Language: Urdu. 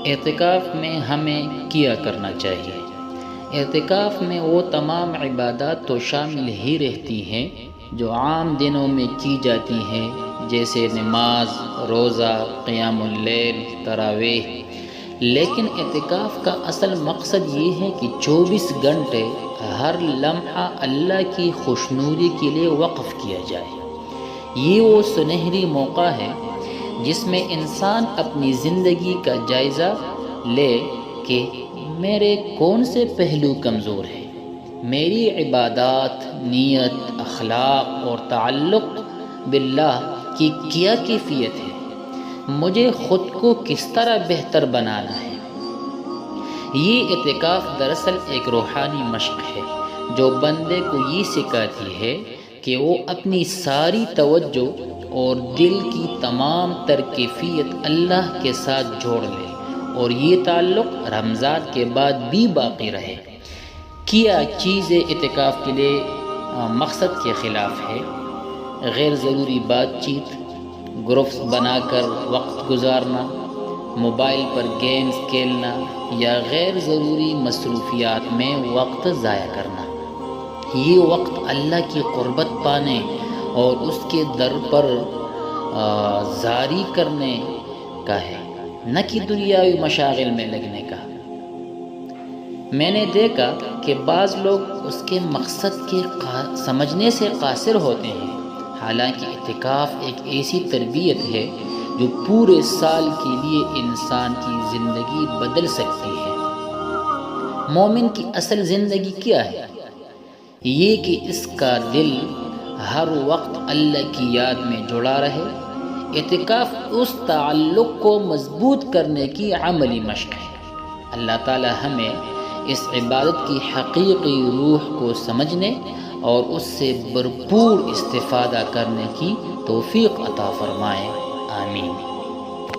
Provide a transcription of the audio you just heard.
اعتکاف میں ہمیں کیا کرنا چاہیے؟ اعتکاف میں وہ تمام عبادات تو شامل ہی رہتی ہیں جو عام دنوں میں کی جاتی ہیں، جیسے نماز، روزہ، قیام اللیل، تراویح۔ لیکن اعتکاف کا اصل مقصد یہ ہے کہ 24 گھنٹے ہر لمحہ اللہ کی خوشنودی کے لیے وقف کیا جائے۔ یہ وہ سنہری موقع ہے جس میں انسان اپنی زندگی کا جائزہ لے کہ میرے کون سے پہلو کمزور ہیں، میری عبادات، نیت، اخلاق اور تعلق باللہ کی کیا کیفیت ہے، مجھے خود کو کس طرح بہتر بنانا ہے۔ یہ اعتکاف دراصل ایک روحانی مشق ہے جو بندے کو یہ سکھاتی ہے کہ وہ اپنی ساری توجہ اور دل کی تمام تر کیفیت اللہ کے ساتھ جوڑ لے اور یہ تعلق رمضان کے بعد بھی باقی رہے۔ کیا چیزیں اعتکاف کے لیے مقصد کے خلاف ہے؟ غیر ضروری بات چیت، گروپس بنا کر وقت گزارنا، موبائل پر گیمز کھیلنا یا غیر ضروری مصروفیات میں وقت ضائع کرنا۔ یہ وقت اللہ کی قربت پانے اور اس کے در پر جاری کرنے کا ہے، نہ کہ دنیاوی مشاغل میں لگنے کا۔ میں نے دیکھا کہ بعض لوگ اس کے مقصد کے سمجھنے سے قاصر ہوتے ہیں، حالانکہ اعتکاف ایک ایسی تربیت ہے جو پورے سال کے لیے انسان کی زندگی بدل سکتی ہے۔ مومن کی اصل زندگی کیا ہے؟ یہ کہ اس کا دل ہر وقت اللہ کی یاد میں جڑا رہے۔ اعتکاف اس تعلق کو مضبوط کرنے کی عملی مشق ہے۔ اللہ تعالی ہمیں اس عبادت کی حقیقی روح کو سمجھنے اور اس سے بھرپور استفادہ کرنے کی توفیق عطا فرمائے۔ آمین۔